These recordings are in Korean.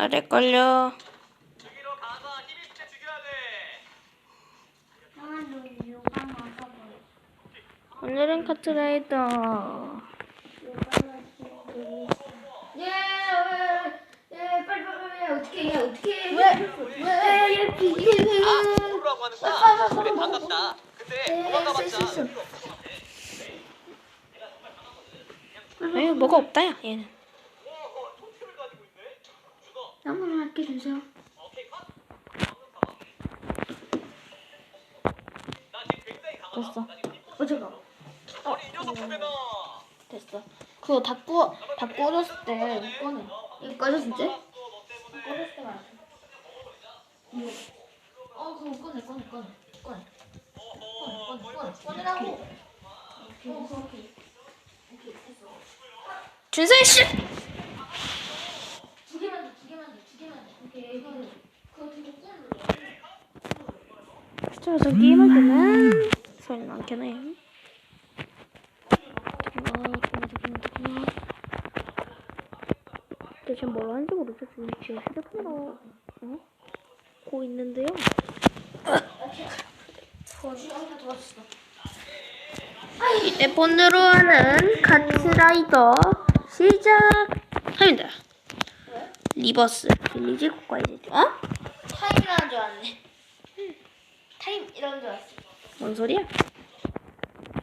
아래 걸려. 저기로 가서 힘 있게 죽여야 돼. 너 요가 나가버려. 오늘은 카트라이더. 빨리 어떻게 해? 어떻게 해? 아, 모르라고 하는 거야. 그래, 반갑다. 근데 도망가봤자 의미가 없을 것 같아. 에휴, 뭐가 없다, 야, 얘는. 와, 토끼를 가지고 있네. 주도. 한번 할게 주세요. 오케이, 컷. 나 지금 굉장히 강하다. 됐어. 나 지금 힘 잠깐. 아니, 이 녀석 보면은. 됐어. 그거 다 꺼졌을 때 못 꺼내. 이거 꺼졌을 때? 너 때문에. 꺼졌을 때 말이야. 그거 꺼내. 꺼내라고. 그렇게. 오케이, 됐어. 준서이 씨! 두 개만 돼. 오케이, 그거 들고 꾹 눌러. 저 게임할 때는 소리는 안 켜네. 대체 뭘 하는지 모르겠어. 지금 휴대폰으로 고 있는데요. 휴대폰으로 하는 카트라이더 시작합니다. 리버스 빌리지 고가이지. 어? 타임이라는 줄 알았네. 타임 이런 줄 알았어. 뭔 소리야?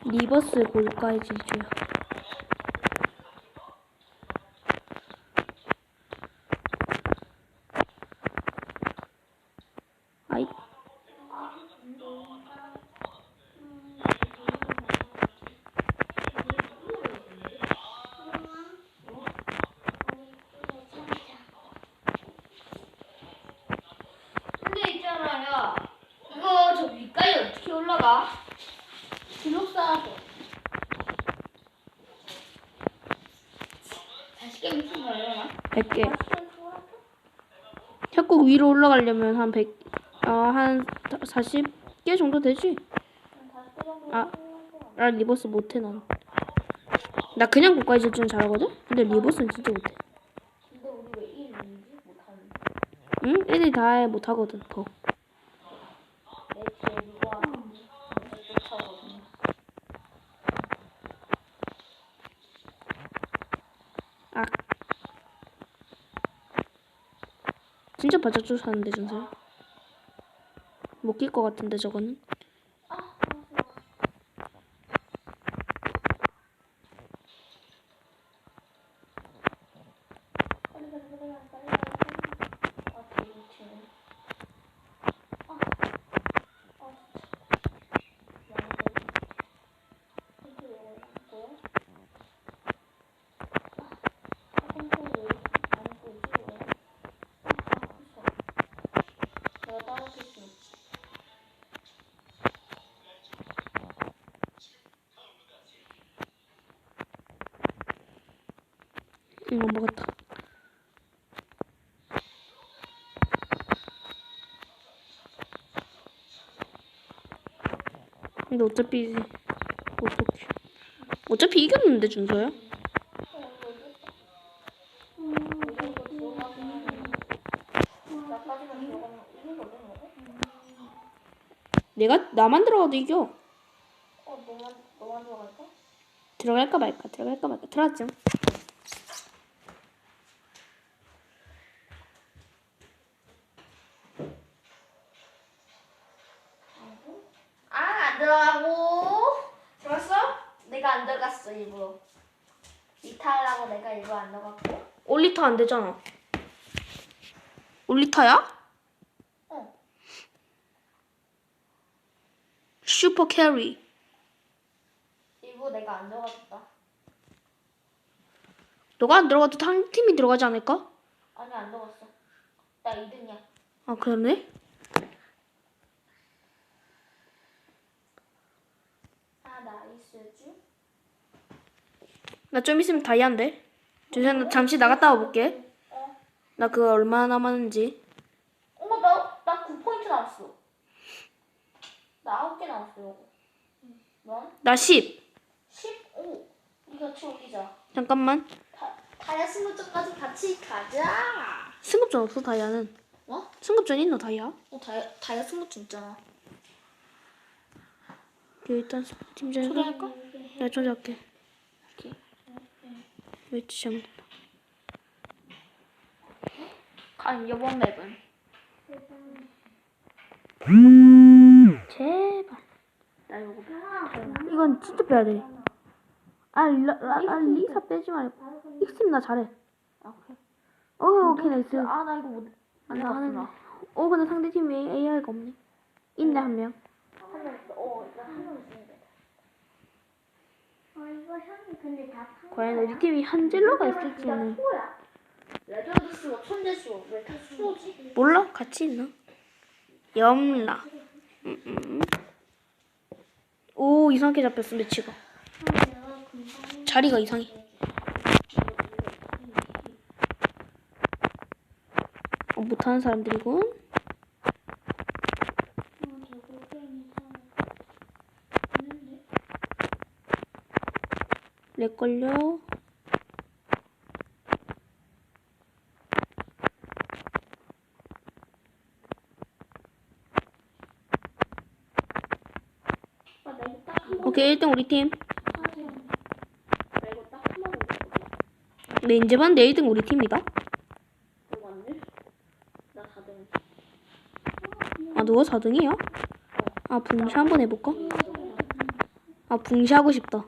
리버스 고가이지 줘요. 아이. 근데 있잖아요. 이거 저 위까지 어떻게 올라가? 블록 쌓아서. 다시 게임 무슨 거예요? 100개. 협곡 위로 올라가려면 한 100, 한 40개 정도 되지? 리버스 못해, 난. 나 그냥 고가이 질주는 잘하거든? 근데 리버스는 진짜 못해. 근데 우리 왜 1인지 못하는데? 응? 애들이 다 해, 못하거든, 더. 내 뒤에 누가 쫓아오거든요. 아. 진짜 바짝 쫓아가는데, 준서야. 못 낄 것 같은데, 저거는. 안 먹었다. 근데 어차피 이겼는데, 준서야? 나만 들어가도 이겨. 너만 들어갈까? 들어갈까 말까. 들어갔죠. 안 들어가고. 들어갔어? 내가 안 들어갔어, 일부러. 이탈하고 내가 일부러 안 들어갔고. 올리터 안 되잖아. 올리터야? 응. 슈퍼 캐리. 일부러 내가 안 들어갔다. 너가 안 들어가도 다른 팀이 들어가지 않을까? 아니, 안 들어갔어. 나 2등이야. 아, 그러네? 나이스주. 나 좀 있으면 다이아인데. 나 잠시 나갔다 와볼게. 나 그거 얼마나 남았는지. 나 9포인트 나왔어. 나 9개 나왔어, 이거. 넌? 나 10. 15. 우리 같이 올리자. 잠깐만. 다이아 20점까지 같이 가자. 승급전 없어 다이아는. 어? 승급전 있노 다이아? 다이아 승부증 있잖아. 일단 팀장. 초대할까? 내가 초대할게. 오케이. 왜 잘못? 과연 이번 맵은? 제발. 나 이거 이건 진짜 빼야 돼. 리사 빼지 말고. 익스트림 나 잘해. 아, 그래. 오케이 나이스. 나 이거 못. 안 해봤구나. 근데 상대 팀에 AI가 없네. 있네 한 명. 나한 명 있으면 돼. 이거 형이 근데 다 판. 과연 우리 팀이 한젤러가 있을지는 수호야. 레전드 수호, 천재 수호. 왜 다 수호지? 몰라. 같이 있나? 염라. 오 이상하게 잡혔어 매치가. 자리가 이상해. 못하는 사람들이군. 렉 걸려. 나 이거 딱한 번. 오케이 1등 우리 팀. 나 이거 딱한 번. 네 이제 봤는데 1등 우리 팀이다. 이거 맞네? 나 4등. 아 누가 4등이야? 아 붕시 한번 해볼까? 아 붕시 하고 싶다.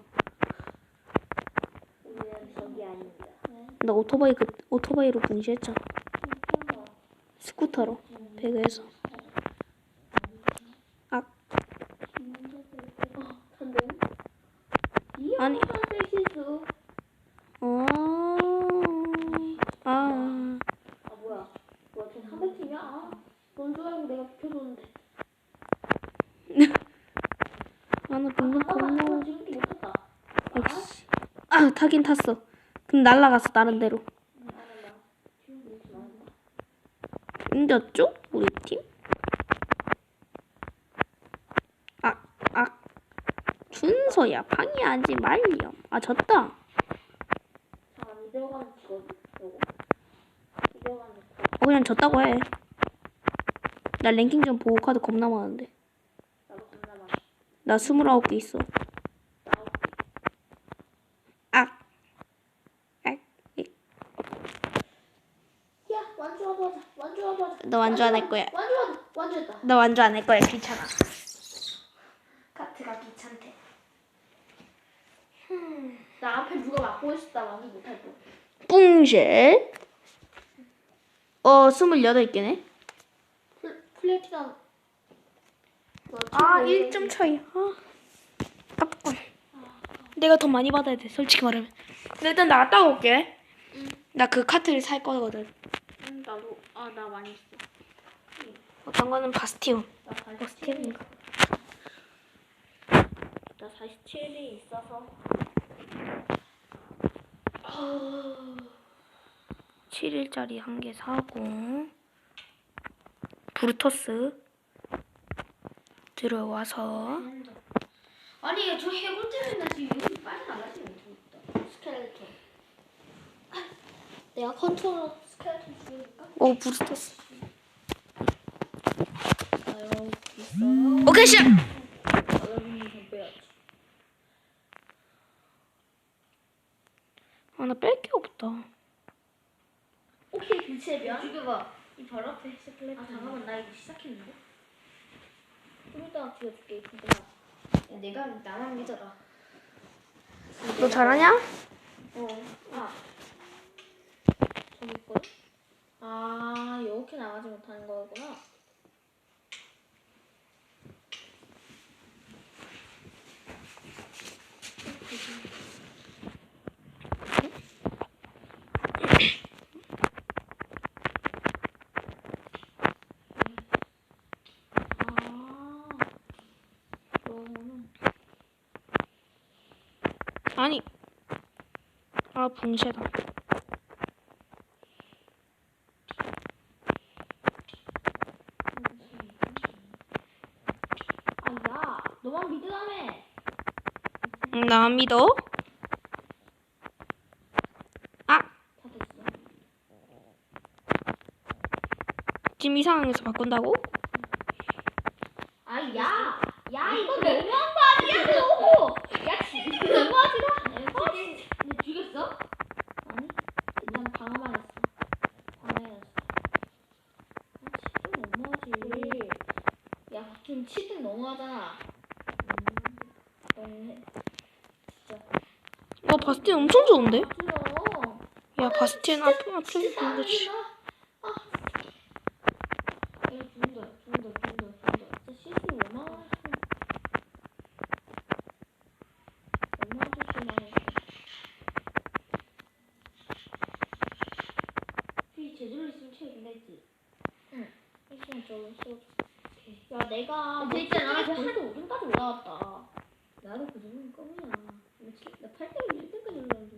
우리는 저기 아닙니다. 나 오토바이로 붕시했잖아. 스쿠터로 배그에서. 아 3등. 아니. 실수. 아 뭐야? 뭐야? 쟤 300팀이야? 넌 줄 알고 내가 비켜줬는데. 나는 방금 겁나. 지금도 못했다. 역시. 아 타긴 탔어. 근데 날라갔어 나름대로. 이겼죠? 우리 팀? 준서야 방해하지 말렴. 아 졌다. 잠깐 이대호가는 지거든. 요거. 이대호가는 그냥 졌다고 해. 나 랭킹전 보호 카드 겁나 많은데. 나도 겁나 많아. 나 29개 있어. 악. 야, 완주하자. 완주하자. 너 완주 안 할 거야. 완주했다. 너 완주 안 할 거야. 귀찮아. 카트가 귀찮대. 나 앞에 누가 막고 있었다. 완주 못할 거. 뿡쉘. 28개네. 플래티넘. 1점 차이. 깜빡. 내가 더 많이 받아야 돼. 솔직히 말하면. 근데 일단 나갔다 올게. 나 그 카트를 살 거거든. 나도. 나 많이 있어. 어떤 거는 바스티온. 나 47이. 바스티온인가? 나 47이 있어서. 7일짜리 한 개 사고. 브루토스 들어와서 아니, 저 해골 때문에 나 지금 여기 빨리 나가지 못하겠다. 스켈레톤. 내가 컨트롤러 스켈레톤 줄여줄까? 오 브루토스. 나 여기 있어요. 오케이 시작. 여러분이 좀 빼야지. 나 뺄 게 없다. 오케이, 불체변. 죽여봐. 이 바로 앞에 스켈레톤. 잠깐만, 나 이거 시작했는데? 좀 이따가 죽여줄게. 야, 내가 나만 믿어라. 너 잘하냐? 저기 있고. 이렇게 나가지 못하는 거구나. 그러면은 아니. 붕쉐다. 야, 너만 믿으라며. 나 안 믿어. 다 됐어. 지금 이 상황에서 바꾼다고? 아, 야, 이거 너무한 거 아니냐고! 야, 진짜 너무하지 마! 근데 죽였어? 아니, 그냥 방어만 했어. 방어했어. 아, 10등 너무하지. 야, 지금 7등 너무하잖아. 너무해. 진짜. 와 바스티온 엄청 좋은데? 아프다. 야 바스티온 아프면 좋은데. 아, 이거 죽는다. 진짜 시즌 얼마나 했어. 얼마나 조심하네. 이 제대로 있으면 채우긴 했지. 응. 일단 저거 써줘. 야, 내가 있잖아. 그 하도 5등까지 올라왔다. 나도 그 정도는 껌이야. 나 8등에서 1등까지 올라왔는데.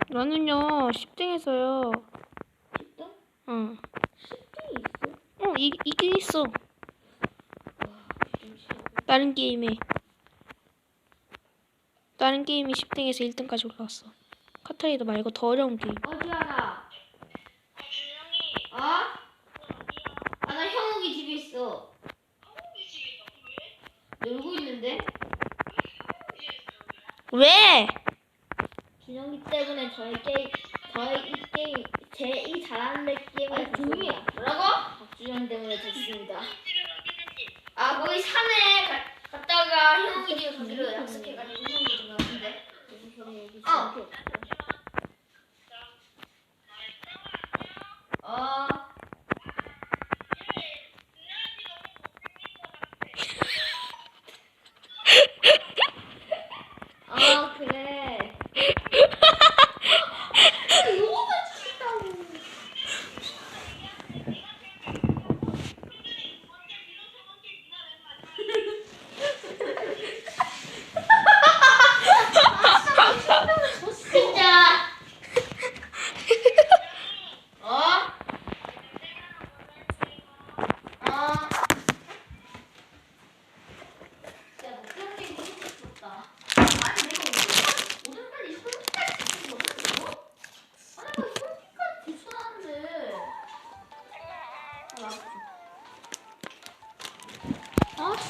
나는요 10등에서요. 10등? 응. 10등이 있어? 이긴 있어. 다른 게임이 10등에서 1등까지 올라왔어. 카타리도 말고 더 어려운 게임. 지아라. 어? 아, 나 형욱이 집에 있어. 놀고 있는데? 왜? 준영이 때문에 저희 이 게임, 제2 잘하는 게임을 조용히 해. 뭐라고? 박준영 때문에 졌습니다. 아, 거기 산에 갔다가 형욱이 집에 가기로 약속해가지고 형욱이 집에 갔는데. 무슨 소리 여기 저기 없어. 그래. 이거만 치겠다고. 진짜. 야, 너 그런 게 너무 좋다. 아니, 내가 오늘까지 손짓까지 찍은 거는 이거? 아니, 나 손짓까지 붙여놨는데.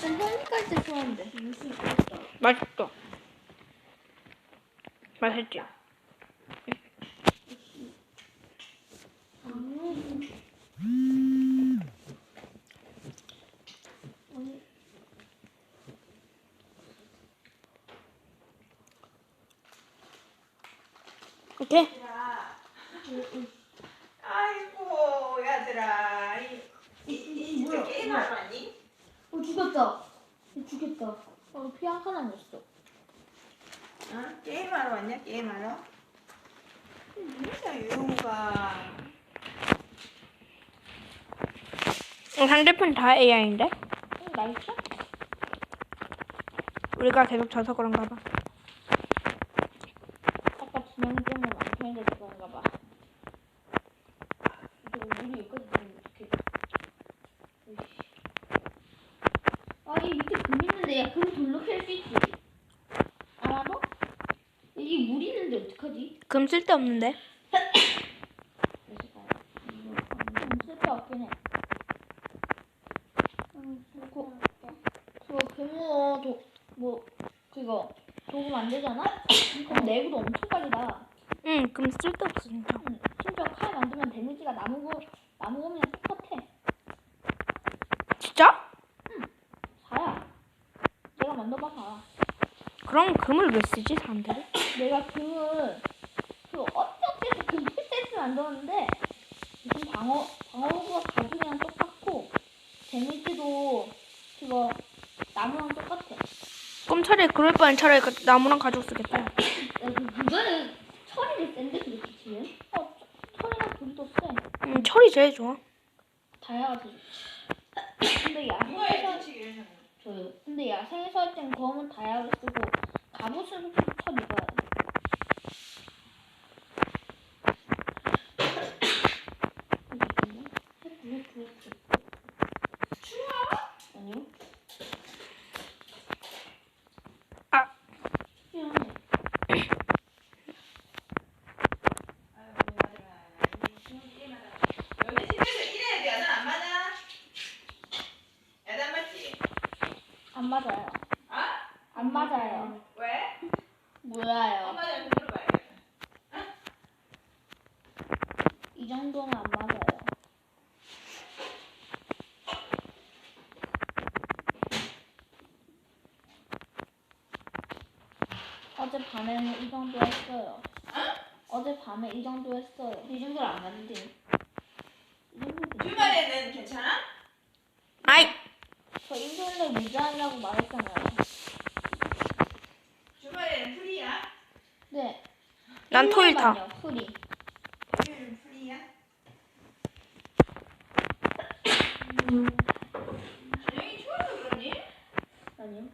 진짜 손짓까지 붙여놨는데. 무슨 있겠다. 맛있어. 맛있지? 오케이. 아이고 야들아 뭐야? 게임하러 왔니? 죽였다. 죽였다. 피 한 칸 남았어. 어? 게임하러 왔냐 게임하러? 뭐야 유영우가 상대편 다 AI인데? 나 있어? 우리가 계속 져서 그런가 봐. 아까 진영 때문에 많이 그런가 봐. 이거 물이 여기까지 들어오면 어떡해. 이 밑에 금 있는데, 야, 금 돌로 캘 수 있지. 알아봐? 여기 물 있는데 어떡하지? 금 쓸데없는데? 쓸데없긴 해. 그거 금으로 그거 녹음 안 되잖아? 그럼 내구도 엄청 빨리 나. 응, 금 쓸데없어 진짜. 심지어 칼 만들면 데미지가 나무검이랑 똑같아. 진짜? 4야. 내가 만들어봐서 알아. 그럼 금을 왜 쓰지 사람들이? 내가 금을 어쩌해서 금 필세트 만들었는데 무슨 방어구가 가죽이랑 똑같고 데미지도 그거 나무랑 똑같아. 그럼 차라리 그럴 바엔 차라리 나무랑 가죽 쓰겠다. 야, 그거는 철이를 센데 그렇게 치면? 철이랑 불도 세. 철이 제일 좋아. 다양하지. 근데 근데 야생에서 할 땐 검은 다이아를 쓰고 갑옷은 솔직히 철 입어야 돼. 아니요. 아. 여기 집에서 이래야 돼. 나안 맞아요. 아? 안 맞아요. 왜? 몰라요. 엄마한테 물어봐야겠다. 이 정도는 안 맞아요. 어젯밤에는 이 정도 했어요. 어젯밤에 이 정도 했어요. 이 정도는 안 맞는데. 이 정도. 주말에는 괜찮아? 아이, 저 인터넷 무제한이라고 말했잖아요. 주말에는 프리야? 네. 난 토요일 다. 일요일만요, 프리. 토요일은 프리야? 저녁이 추워서 그러니? 아니요.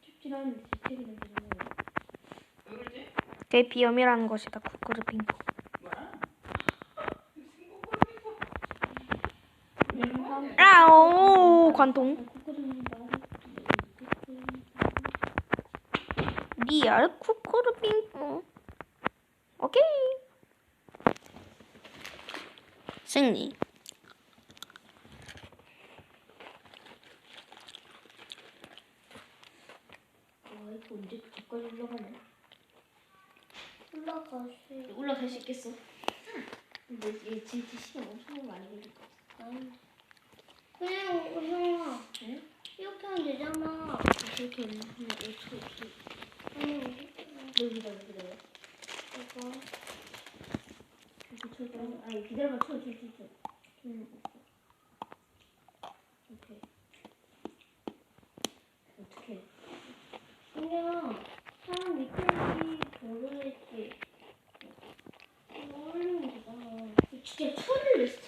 춥진 않은데 재택이는 되는 거예요. 왜 그러지? 그게 비염이라는 것이다. 쿠쿠르 핑크. 뭐야? 아오, 관통. 리얼 쿠쿠르 핑크. 오케이. 승리. 이거 언제 저까지 올라가네? 올라갈 수 있겠어? 근데 얘 진짜 시간 엄청 많이 걸릴 것 같아. 그냥 형아 응? 이렇게 하면 되잖아. 그렇게 하면 5초. 기다려. 아니 기다려봐. 쳐. 오케이. 어떻게? 그냥 사람 밑에지 모르겠지. 올리면 되잖아. 진짜 초를 냈어.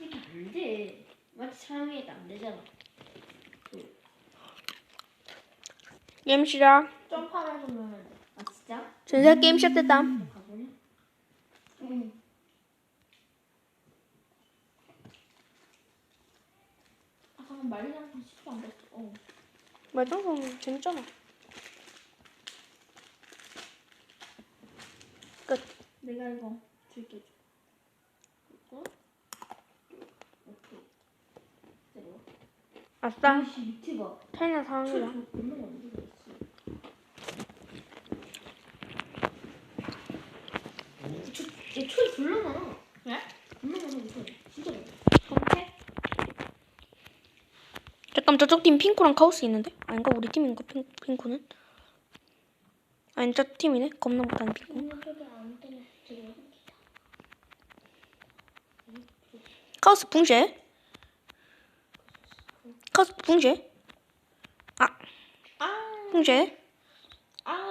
이게 안 돼. 마치 사용해도 안 되잖아. 게임 시작. 점프하면서 보면 돼. 아 진짜? 전세 게임 시작됐다. 가보네. 응. 아 잠깐 말리랑 10초 안 됐어. 맞아, 재밌잖아. 끝. 내가 이거 줄게. 이거? 오케이. 기다려. 아싸. 아씨 밑에 봐. 차이나 상황이다. 얼마나 안 들어있어. 얘 초이 졸라 많아. 왜? 졸라 많아 이 초이. 진짜 많아. 선택? 잠깐, 저쪽 팀 핑크랑 카오스 있는데? 아닌가? 우리 팀인가? 핑크는? 아니, 저 팀이네. 겁나 못하는 핑크. 오늘 저기 아무 때나 들어. 카오스 붕쉐? 카오스 붕쉐? 아, 붕쉐?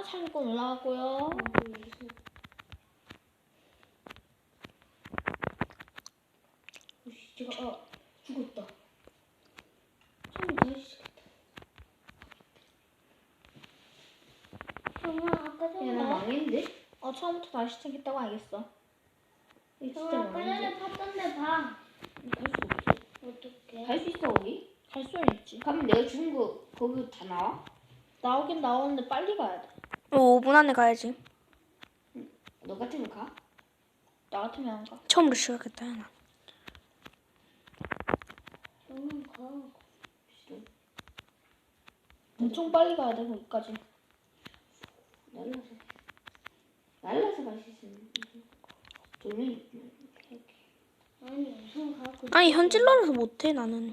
상위권 올라갔고요. 제가 죽었다. 처음에 다시 시작했다. 형아 아까 전에 야, 나 망했는데? 처음부터 다시 시작했다고 알겠어. 이거 진짜 형아 아까 망했는데? 전에 봤던데 봐. 갈 수 없지. 어떡해? 갈 수 있어, 거기? 갈 수는 있지. 가면 내가 죽은 거, 거기 다 나와? 나오긴 나오는데 빨리 가야 돼. 5분 안에 가야지. 너 같으면 가? 나 같으면 안 가. 처음으로 시작했다, 나. 형아 가. 싫어. 엄청 빨리 가야 돼, 거기까지. 날라서 갈 수 있으면. 조용히. 아니 형 가. 아니, 현질러라서 못해, 나는.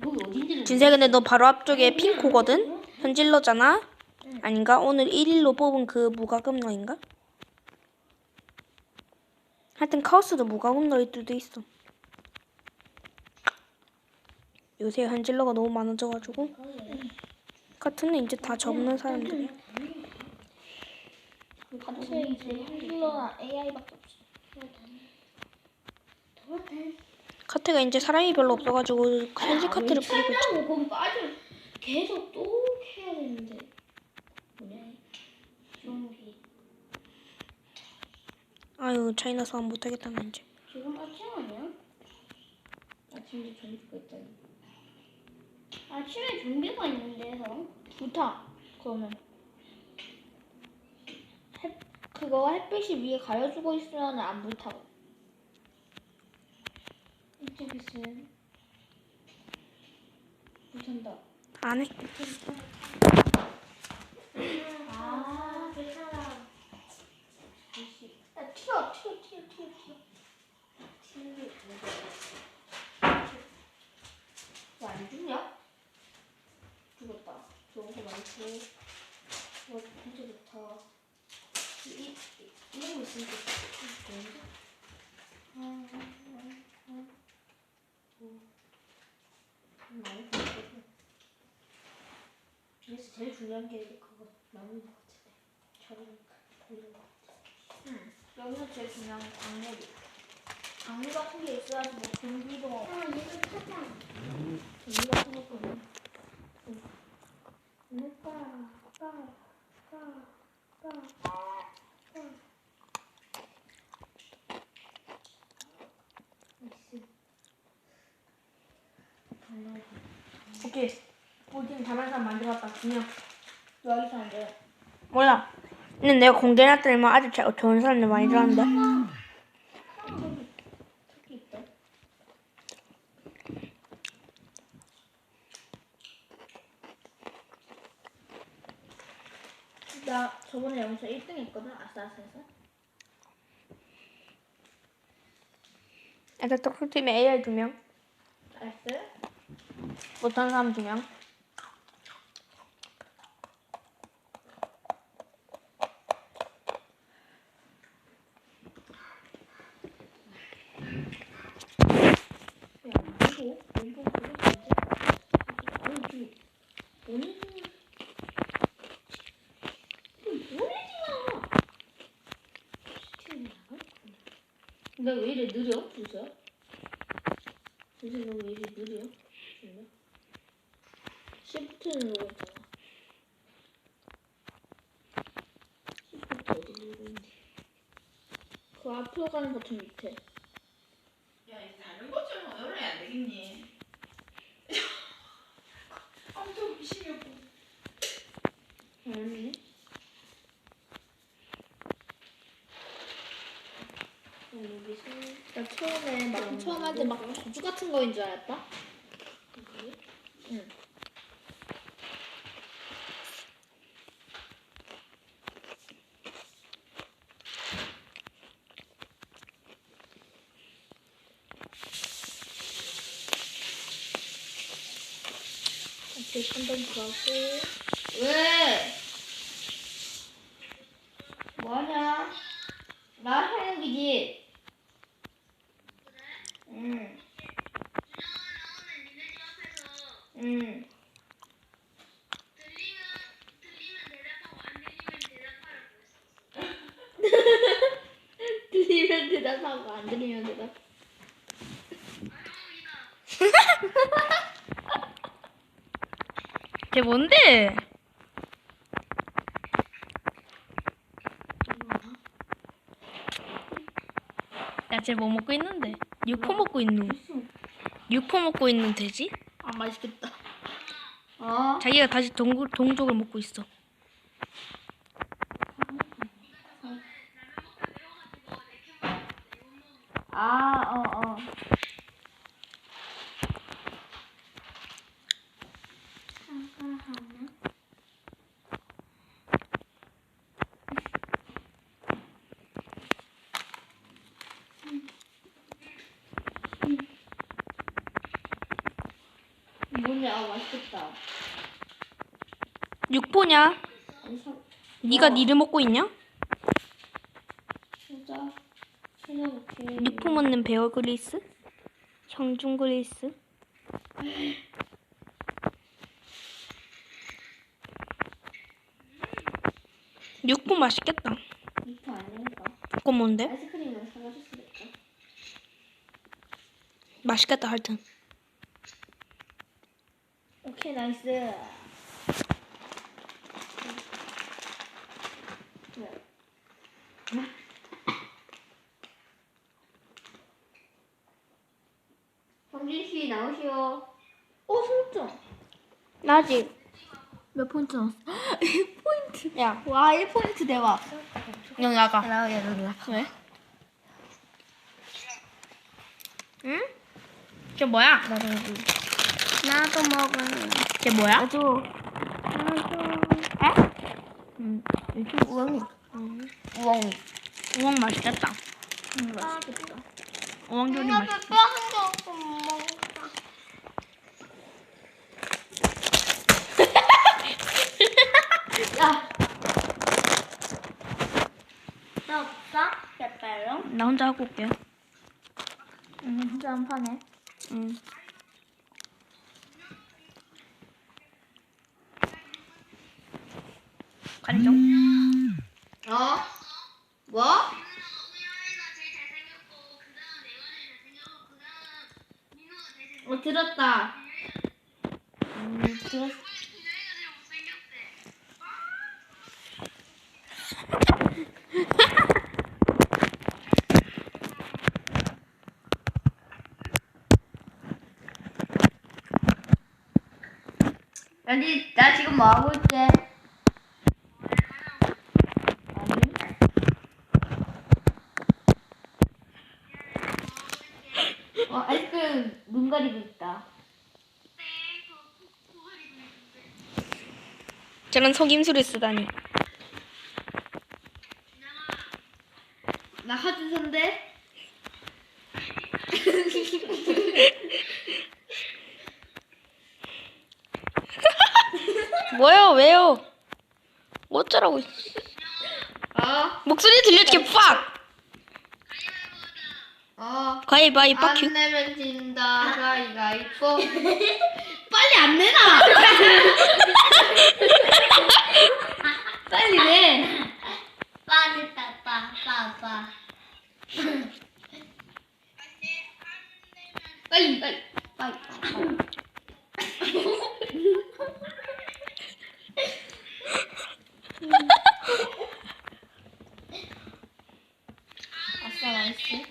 거기 어딘지를 진세, 근데 너 바로 앞쪽에 핑크거든? 현질러잖아? 아닌가? 오늘 1일로 뽑은 그 무과금 너인가? 하여튼 카오스도 무과금 너일 수도 있어. 요새 현질러가 너무 많아져가지고 같은 애 이제 다 접는 사람들이. 같이 이제 힐러나 AI밖에 없어. 카트가 이제 사람이 별로 없어가지고 현질 카트를 뿌리고 있지. 차라고 거기 빠져. 계속 또 해야 되는데. 뭐냐? 좀비. 아유, 차이나 싸움 못하겠다 나 이제. 지금 아침 아니야? 아침에 전기가 있다니. 아침에 좀비가 있는데 형. 좋다. 그러면 그거 햇빛이 위에 가려주고 있으면 안 불타고. 이쪽에서 괜찮다. 안 해. 아, 괜찮아. 야, 튀어. 야안 죽냐? 죽었다. 좋은 거 많고. 와 진짜 좋다. 이런 거 있으니까 좋은데? 많이 좋거든. 그래서 제일 중요한 게 그거 나무인 것 같은데. 저런 돌린 거 같아. 응. 여기서 제일 중요한 건 강렬이. 강렬 같은 게 있어야지 뭐 공기도 얘도 타자. 공기 같은 것도 없네. 오케이. 우리 팀 다른 사람 만들었다. 그냥 여기 사람들. 몰라. 근데 내가 공개해놨더니 뭐 아주 좋은 사람들 많이 들었는데. 토끼 있다. 나 저번에 영상 1등 했거든. 아싸아싸에서. 일단 떡볶팀에 AI 2명. 알았어? 못하는 사람 2명. 야, 이거 왼쪽 그거 뭐지? 아니, 원인이 원인이야. 근데 왜 이래 느려? 주세요. 주세요 왜 이래 느려? 진짜? 시프트 누르고 있잖아. 시프트 어디 누르고 있는데? 그 앞으로 가는 버튼 밑에. 야, 이제 다른 것 좀 어려야 안 되겠니? 엄청 심했고. 아니. 여기서 나 처음에 막 처음 할 때 막 저주 같은 거인 줄 알았다. 응. 이렇게 한번 가고. 왜? 뭐하냐? 나 해육이지. 응. 응. 들리면 대답하고 안 들리면 대답. 걔 뭔데? 야, 쟤 뭐 먹고 있는데? 육포 먹고 있는. 육포 먹고 있는 돼지? 아 맛있겠다. 어? 자기가 다시 동족을 먹고 있어. 아. 뭐냐? 아 맛있겠다. 육포냐? 아니 네가 니를 먹고 있냐? 진짜 찾아볼게. 육포 먹는 베어 그리스? 형중 그리스? 육포 맛있겠다. 이거 아닌가? 그거 뭔데? 아이스크림을 사가셨으니까. 맛있겠다 하여튼. 오케이 나이스. 성진 씨 나오시오. 설정. 나지? 몇 포인트 넣었어? 1포인트. 야, 와 1포인트 대박. 너 나가. 나가게 누나. 왜? 응? 저 뭐야? 나도 먹어. 걔 뭐야? 나도. 요즘 우엉이. 우엉이. 우엉 맛있겠다. 맛있겠다. 우엉 조림 맛있다. 뼈한개 없어 못 먹었다. 야, 너 없어? 뼈뼈로? 나 혼자 하고 올게. 진짜 한 판에. 응. 가리죠? 어? 뭐? 들었다. 들었어. 아니, 나 지금 뭐 하고 있게? 아니. 아이스크림 눈 가리고 있다. 저런 속임수를 쓰다니. 나 하준선데? 뭐요? 왜요? 어쩌라고. 목소리 들릴게 팍! 가위바위보 큐. 안 내면 진다. 가위바위보. 빨리 안 내놔. 빨리 내. 빠졌다 빠빠빠. 빨리. 아싸 나이스.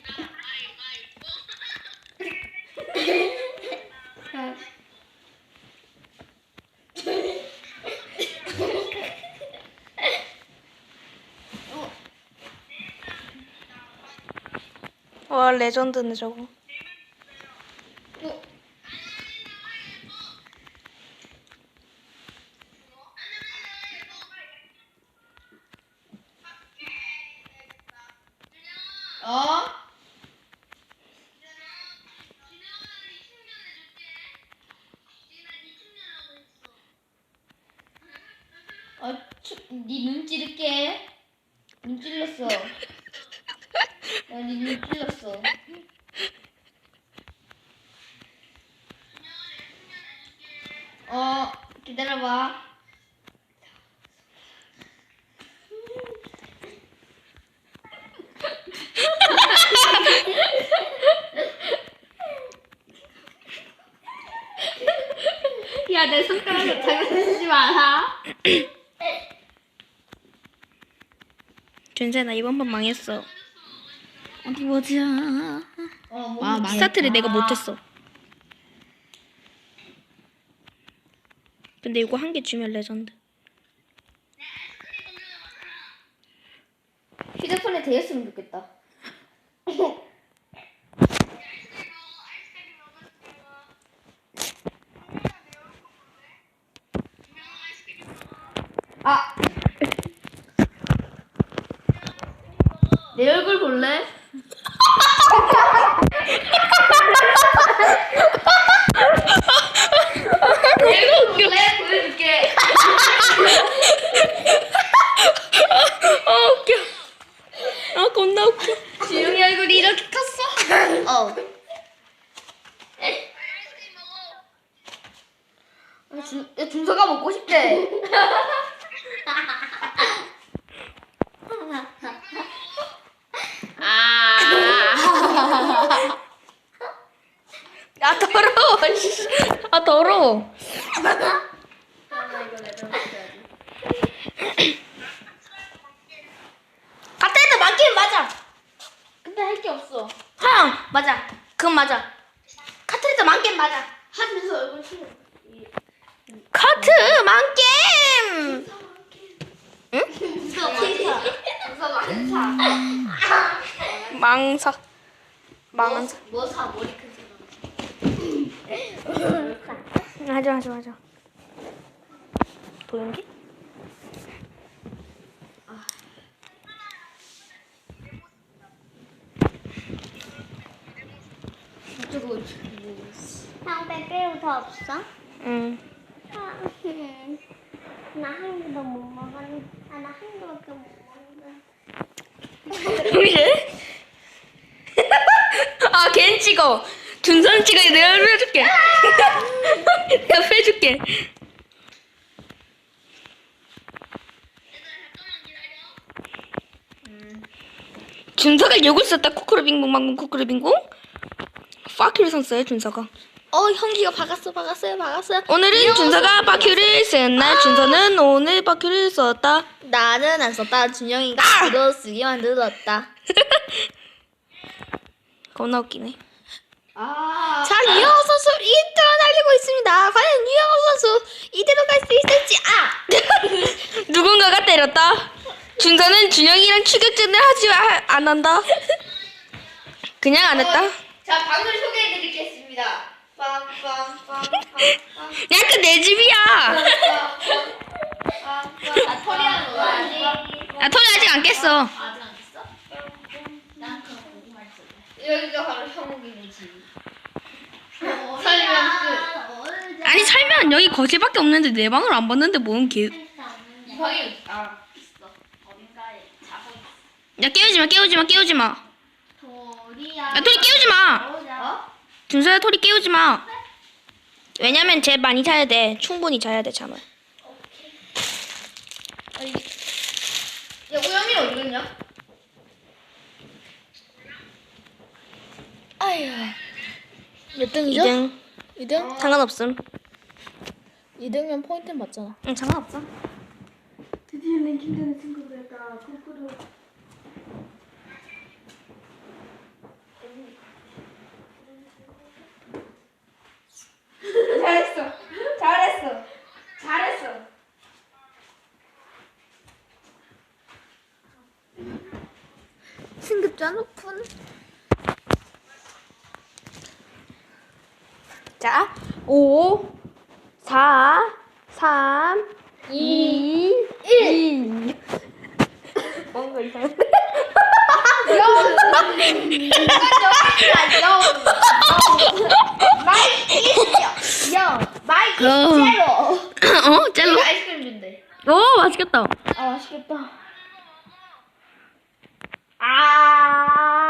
와 레전드네 저거. 네 눈 찌를게. 눈 찔렀어. 네눈 찔렀어. 기다려봐. 야, 내 손가락에 장난치지 마라. 준세 나 이번 판 망했어. 어디 보자. 뭐 스타트를 내가 못했어. 근데 이거 한 개 주면 레전드. 휴대폰에 대였으면 좋겠다. 내 얼굴 볼래? 내 얼굴 볼래? 보여줄게. 웃겨. 겁나 웃겨. 지용이 얼굴이 이렇게 컸어? 준서가 먹고 싶대. 아 더러워. 아 더러워. 가타에다 맞기는 맞아. 근데 할 게 없어. 하 맞아. 그건 맞아. 카트리도 만겜 맞아. 하면서 얼굴 치고. 카트 만겜. 준서 많사. 망사. 망사. 뭐사 머리 큰 사람. 하자. 보연기? 형 빼빼로 더 없어? 응. 나 한 개도 못 먹었는데. 나 한 개밖에 못 먹었는데. 왜? 아, 걘 찍어. 준선 찍어. 내가 빼줄게. 내가 빼줄게. 준서가 욕을 썼다. 쿠쿠르 빙봉 방금 쿠쿠르 빙봉. 파큐를 썼어요 준서가. 형기가 박았어요. 오늘은 준서가 파큐를 쓴 날. 준서는 오늘 파큐를 썼다. 나는 안 썼다. 준영이가 그거 쓰게 만들었다. 겁나 웃기네. 자, 유영호 선수 1등 달리고 있습니다. 과연 유영호 선수 이대로 갈 수 있을지. 누군가가 때렸다. 준서는 준영이랑 추격전을 안 한다. 그냥 안 했다. 자, 방을 소개해드리겠습니다. 약간 내 집이야. 토리하는 거 아직. 아, 토리 아직 안 깼어. 아직 안 됐어? 난 그럼 고구마 있어. 여기가 바로 형욱이네 집. 설명 끝. 아니 살면 여기 거실밖에 없는데 내 방을 안 봤는데 뭔 개. 이 방이 있어. 어딘가에 자고 있어. 야 깨우지 마. 토리야. 야 토리 깨우지 마. 어? 준서야 토리 깨우지 마. 왜냐면 쟤 많이 자야 돼. 충분히 자야 돼 잠을. 야, 우영이 어디 갔냐? 아유. 몇 등이죠? 2등. 2등? 상관없음. 2등이면 포인트 맞잖아. 응 상관없어. 드디어 랭킹전에 친구들과 콩쿠르 잘했어. 승급전 오픈. 자, 5, 4, 3, 2, 1. 뭔가 이상한데? 마이크 제로. 어? 젤로? 아이스크림 준대. 오, 맛있겠다. 아, 맛있겠다. 아.